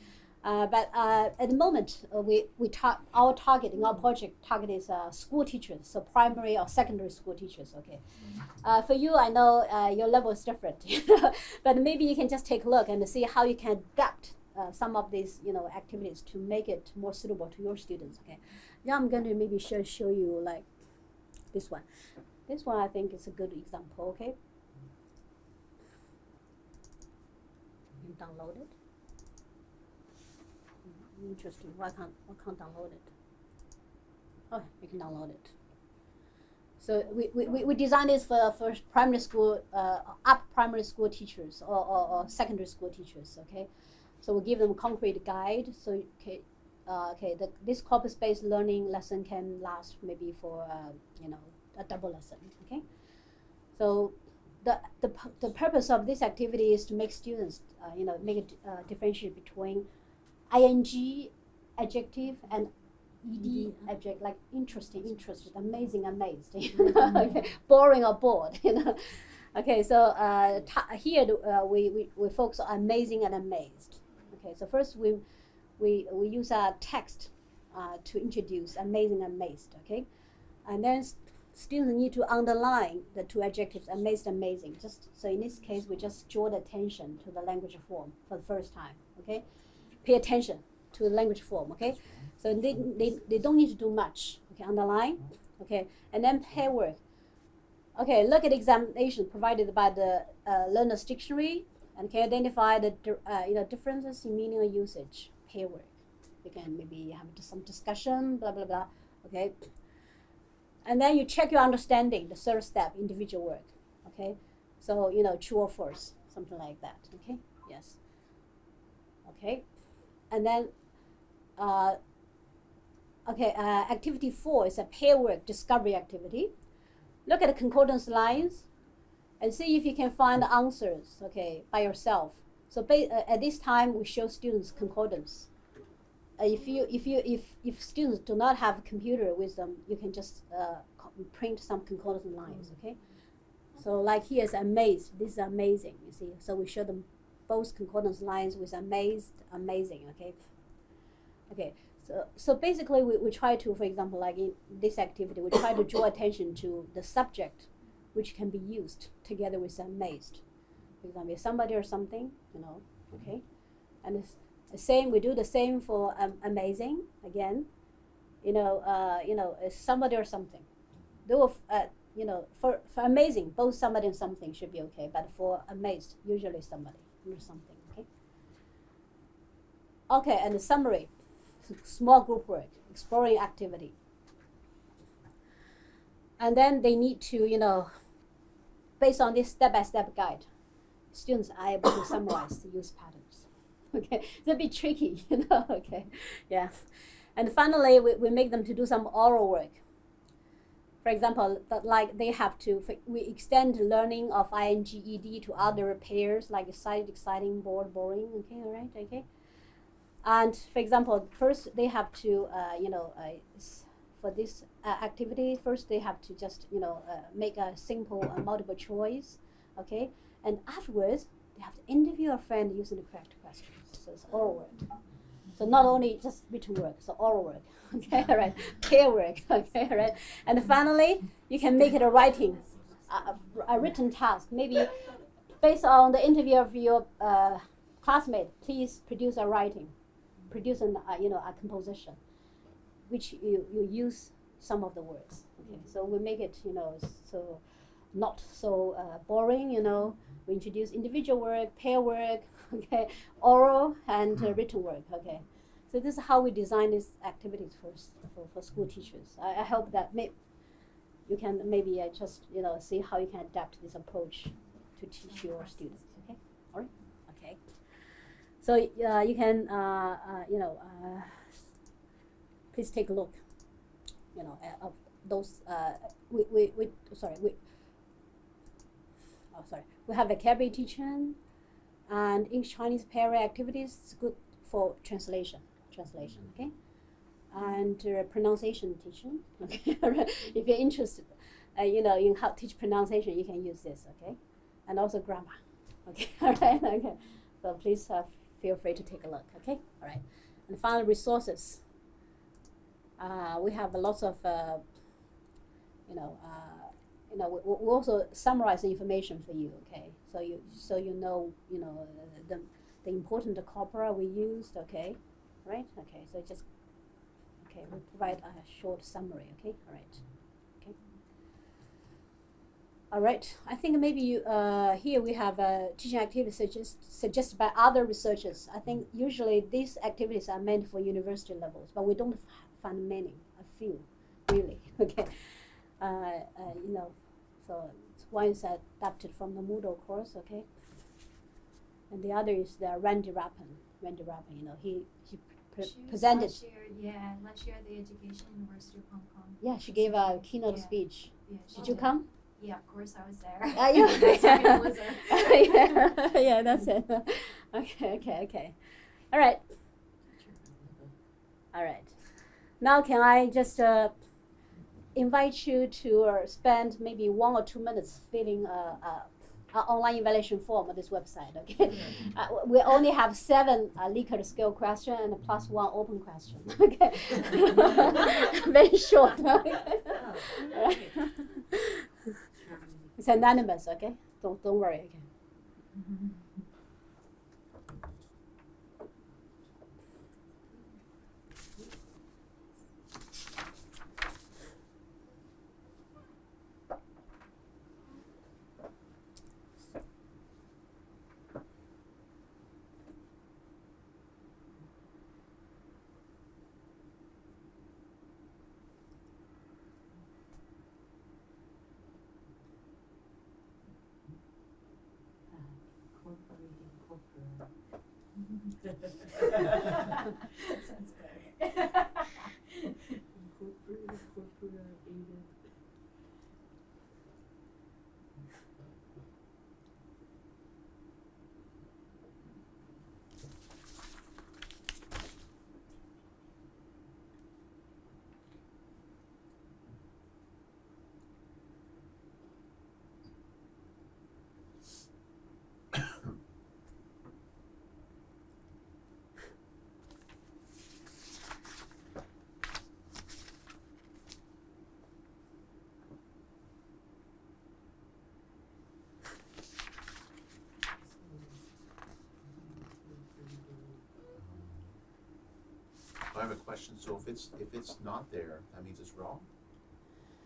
But at the moment, our target in our project target is school teachers, so primary or secondary school teachers. Okay, for you, I know your level is different, but maybe you can just take a look and see how you can adapt some of these, activities to make it more suitable to your students. Okay, now I'm going to maybe show you like this one. This one I think is a good example. Okay, you can download it. Interesting. Why can't download it? Oh, you can download it. So we designed this for primary school, up primary school teachers or secondary school teachers. Okay, so we give them a concrete guide. So this corpus-based learning lesson can last maybe for a double lesson. Okay, so the purpose of this activity is to make students make a differentiate between ing adjective and ed adjective, like interesting, interested, amazing, amazed, okay. Boring or bored, Okay, so here we focus on amazing and amazed. Okay, so first we use a text to introduce amazing and amazed. Okay, and then students need to underline the 2 adjectives, amazed, amazing. Just so in this case, we just draw the attention to the language form for the first time. Okay. Pay attention to the language form, okay? So they don't need to do much, okay? Underline, okay? And then pair work. Okay, look at examination provided by the Learner's Dictionary and can identify the differences in meaning or usage. Pair work. You can maybe have some discussion, blah, blah, blah, okay? And then you check your understanding, the 3rd step, individual work, okay? So, true or false, something like that, okay? Yes. Okay. And then, activity 4 is a pair work discovery activity. Look at the concordance lines and see if you can find the answers, okay, by yourself. So at this time, we show students concordance. If students do not have a computer with them, you can just print some concordance lines, okay? So like here is amazed. This is amazing, you see. So we show them both concordance lines with amazed, amazing, okay? Okay, so basically we try to, for example, like in this activity, we try to draw attention to the subject which can be used together with amazed. For example, somebody or something, okay? And it's the same, we do the same for amazing, again, somebody or something. Though, for amazing, both somebody and something should be okay, but for amazed, usually somebody or something, okay? Okay, and the summary, small group work, exploring activity. And then they need to, based on this step-by-step guide, students are able to summarize the use patterns. Okay, it's a bit tricky, okay, yeah. And finally, we make them to do some oral work. For example, like they have to, we extend learning of ing, ed to other pairs, like excited, exciting, bored, boring, okay, all right, okay. And for example, first they have to, for this activity, first they have to just, make a simple multiple choice, okay. And afterwards, they have to interview a friend using the correct questions. So it's oral work. So not only just written work, so oral work, okay, all right, pair work, okay, all right. And finally, you can make it a writing, a written task. Maybe based on the interview of your classmate, please produce a writing, produce a composition, which you use some of the words. Okay, so we make it, so not so boring, We introduce individual work, pair work, okay, oral and written work, okay. So this is how we design these activities for school teachers. I hope that you can maybe just, see how you can adapt this approach to teach your students, okay? All right, okay. So you can, please take a look, of those, we have vocabulary teaching, And English Chinese pair activities is good for translation, okay? And pronunciation teaching, okay? If you're interested, in how to teach pronunciation, you can use this, okay? And also grammar, okay? All right, okay. So please feel free to take a look, okay? All right. And finally, resources. We have lots of, we also summarize the information for you, okay? So you know, the important corpora we used, okay? Right? Okay, so just, okay, we provide a short summary, okay? All right. Okay. All right, I think maybe you, here we have teaching activities suggested by other researchers. I think usually these activities are meant for university levels, but we don't find many, a few, really, okay? So one is adapted from the Moodle course, okay? And the other is the Randy Rappin, he presented. Last year at the Education University of Hong Kong. Yeah, she gave a keynote speech. Yeah, Did you come? Yeah, of course I was there. Yeah, that's it. Okay. All right. Now can I just invite you to spend maybe 1 or 2 minutes filling an online evaluation form on this website, okay? We only have 7 Likert scale questions and plus 1 open question, okay? Very short, okay? It's anonymous, okay? Don't worry, okay? Sounds better. I have a question. So if it's not there, that means it's wrong.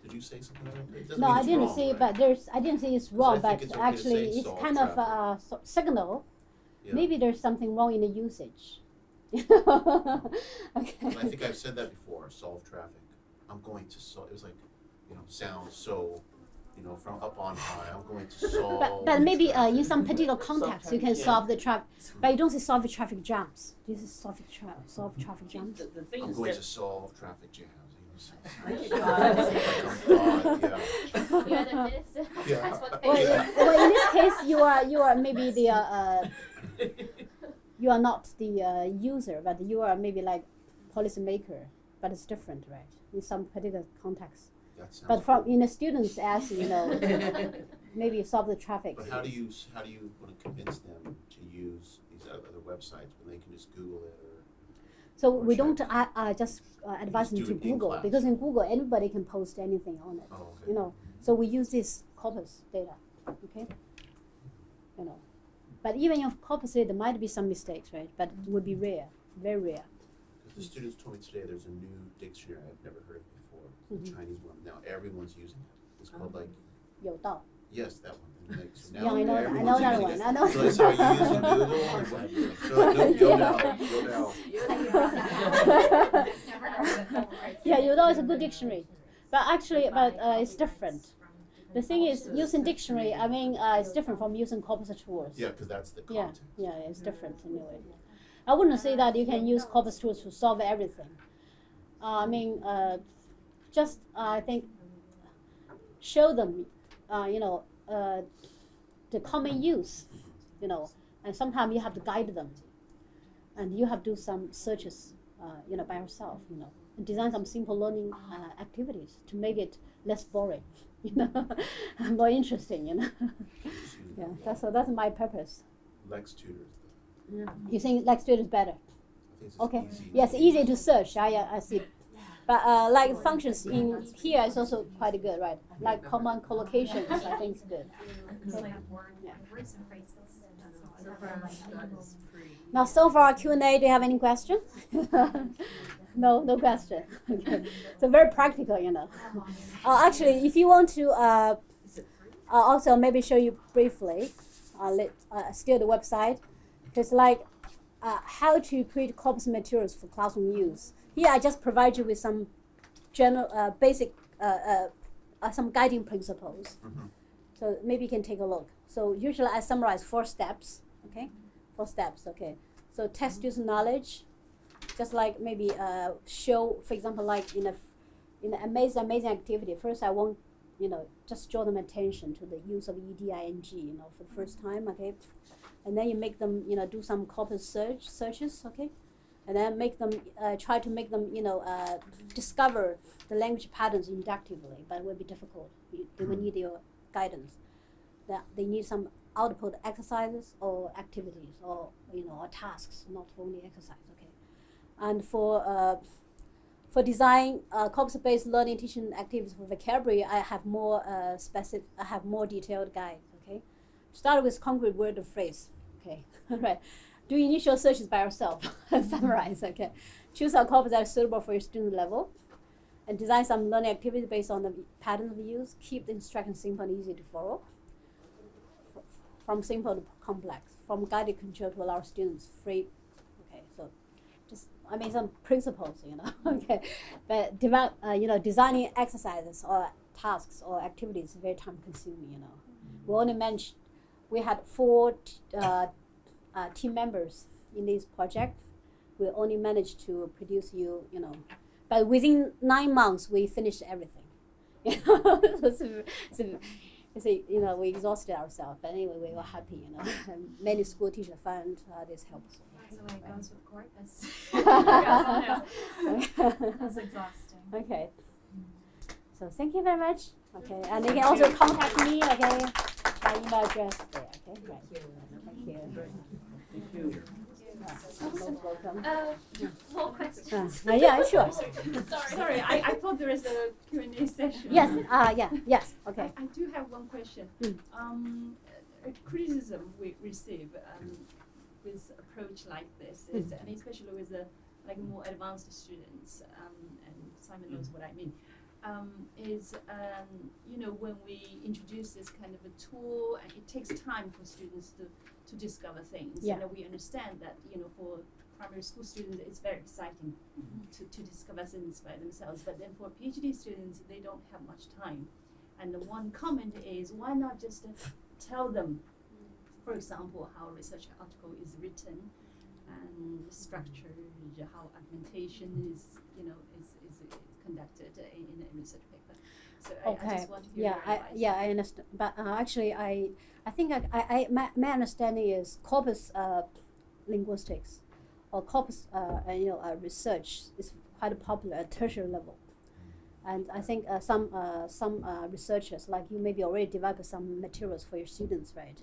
Did you say something like that? It doesn't No, mean I it's didn't wrong, say, right? but I didn't say it's 'Cause I wrong, think but it's okay to actually say it's solve kind of traffic. a signal. Yeah. Maybe there's something wrong in the usage. Okay. And I think I've said that before. Solve traffic. I'm going to solve. It was like, sound so, from up on high. I'm going to solve. But maybe in traffic. some particular context you can Sometimes, yeah. solve the traffic, but you don't say solve the traffic jams. This is solve traffic jams. The thing I'm is going that to solve traffic jams. God. Yeah. You're the minister of Yeah. transportation. Well, Yeah. well, in this case, you are maybe the you are not the user, but you are maybe like policy maker. But it's different, right? In some particular context. That sounds But from cool. in the students, as maybe solve the traffic. But how do you want to convince them to use these other websites when they can just Google it or? So or we check don't it? just advise them do to it in Google, class. because in Google anybody can post anything on it. Oh, okay. So we use this corpus data, okay? But even in corpus data, there might be some mistakes, right? But it would be rare, very rare. Because the students told me today there's a new dictionary I've never heard of before, Mhm. the Chinese one. Now everyone's using it. It's called like, 有道. yes, that one. And like, so Yeah, now I know everyone's that using one. it. I know. So that's how you use Google. So no, now. Never heard of it. Yeah, 有道 is a good dictionary. But actually, it's different. The thing is, using dictionary, I mean, it's different from using corpus tools. Yeah, because that's the Yeah, content. yeah, it's different anyway. I wouldn't say that you can use corpus tools to solve everything. I mean, just I think show them, the common use, and sometimes you have to guide them, and you have to do some searches, by yourself, and design some simple learning activities to make it less boring, more interesting, Yeah, that's my purpose. Lex tutors. You think Lex Tutor is better? I think it's Okay. easy. Yes, easy to search. I see. But like functions in here is also quite good, right? Like common collocations, I think is good. It's Okay. like Yeah. words and phrases. So far, that is free. Now, so far Q&A. Do you have any questions? No question. Okay. So very practical, Actually, if you want to, Is it free? also maybe show you briefly, still the website. It's like how to create corpus materials for classroom use. Here, I just provide you with some general, basic, some guiding principles. Mhm. So maybe you can take a look. So usually I summarize 4 steps, okay? 4 steps, okay? So test user knowledge, just like maybe show, for example, like in an amazing activity. First, I want, just draw them attention to the use of EDING, for the first time, okay? And then you make them, do some corpus searches, okay? And then make them, try to make them, discover the language patterns inductively, but it will be difficult. They will need your guidance. That they need some output exercises or activities or, or tasks, not only exercise, okay? And for design corpus-based learning teaching activities for vocabulary, I have more more detailed guides, okay? Start with concrete word or phrase, okay? Right. Do initial searches by yourself. Summarize, okay? Choose a corpus that is suitable for your student level, and design some learning activities based on the pattern of use. Keep the instructions simple and easy to follow. From simple to complex, from guided control to allow students free. Okay, so just some principles, okay. But designing exercises or tasks or activities is very time consuming, We had 4 team members in this project. We only managed to produce but within 9 months we finished everything. So we exhausted ourselves, but anyway, we were happy, And many school teachers found this helpful. That's the way it goes with corpus. Okay. That's exhausting. Okay. So thank you very much. Okay, and you can also contact me. Okay, my email address there. Okay, right. Thank you. Thank you. Most welcome. More questions. Yeah, sure. Sorry, I thought there was a Q&A session. Yes. Yes. Okay. I do have one question. Mm. A criticism we receive with approach like this is, and especially with the more advanced students, and Simon knows what I mean, is when we introduce this kind of a tool, and it takes time for students to discover things. Yeah. We understand that for primary school students it's very exciting to discover things by themselves, but then for PhD students they don't have much time. And the one comment is, why not just tell them, for example, how a research article is written and structured, how argumentation is conducted in a research paper. So Okay. I just want to hear your advice. I understand. But actually, I think my understanding is corpus linguistics or corpus research is quite popular at tertiary level. And I think some researchers like you maybe already developed some materials for your students, right?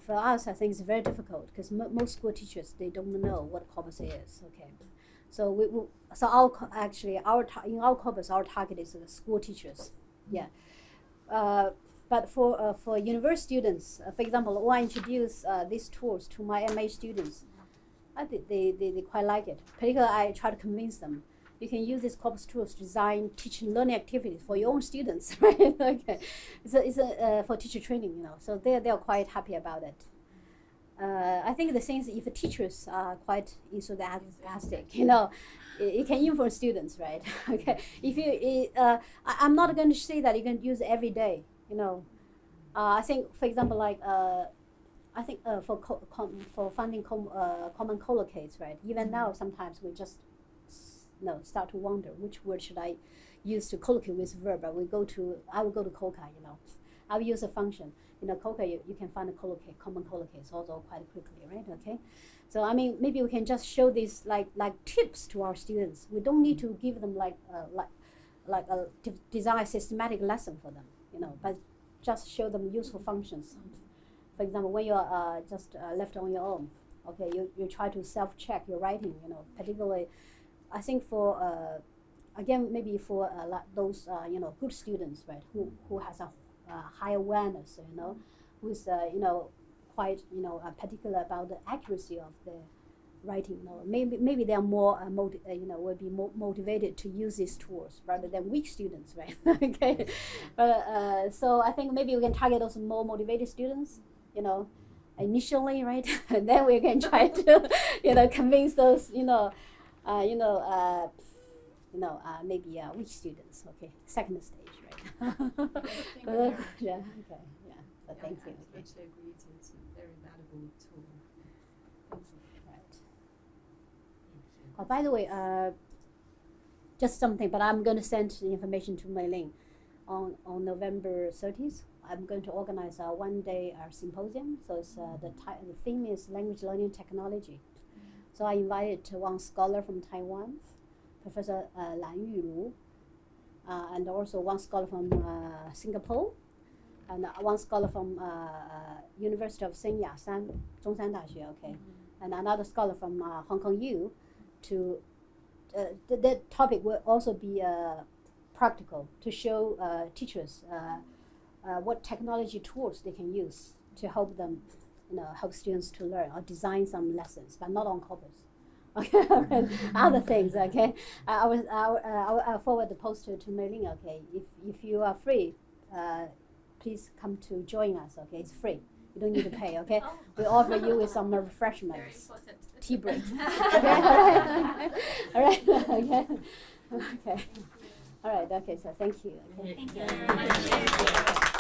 For us, I think it's very difficult because most school teachers, they don't know what corpus is. Okay, so in our corpus, our target is school teachers. Yeah, but for university students, for example, when I introduce these tools to my MA students, I think they quite like it. Particularly, I try to convince them. You can use these corpus tools to design teaching learning activities for your own students, right? Okay, it's for teacher training, So they are quite happy about it. I think the thing is, if the teachers are quite enthusiastic, it can influence students, right? Okay, if you, I'm not going to say that you can use it every day, I think, for example, like I think for finding common collocates, right? Even now, sometimes we just start to wonder which word should I use to collocate with verb. I will go to COCA, I'll use a function. In a COCA, you can find a common collocates also quite quickly, right? Okay. So I mean, maybe we can just show these like tips to our students. We don't need to give them design a systematic lesson for them, but just show them useful functions. For example, when you're just left on your own, okay, you try to self-check your writing, particularly, I think for, again, maybe for those, good students, right, who has a high awareness, who's, quite, particular about the accuracy of the writing, maybe they are more, will be more motivated to use these tools rather than weak students, right? Okay, so I think maybe we can target those more motivated students, initially, right? And then we can try to, convince those, maybe weak students. Okay, second stage, right? Yeah. Okay. Yeah. So thank you. I actually agree. It's a very valuable tool. Right. Oh, by the way, just something, but I'm going to send the information to Mei Ling on November 30th. I'm going to organize a one-day symposium. So it's, the theme is language learning technology. So I invited one scholar from Taiwan, Professor Lan Yulu, and also one scholar from Singapore, and one scholar from University of Sen Yat-sen, Zhongshan Daxue, okay, and another scholar from Hong Kong U. To the topic will also be practical, to show teachers what technology tools they can use to help them, help students to learn or design some lessons, but not on corpus. Okay, and other things. Okay, I'll forward the poster to Mei Ling. Okay, if you are free, please come to join us. Okay, it's free. You don't need to pay. Okay, we offer you with some refreshments, tea break. Okay, all right, okay, okay, all right. Okay, so thank you. Okay. Thank you very much.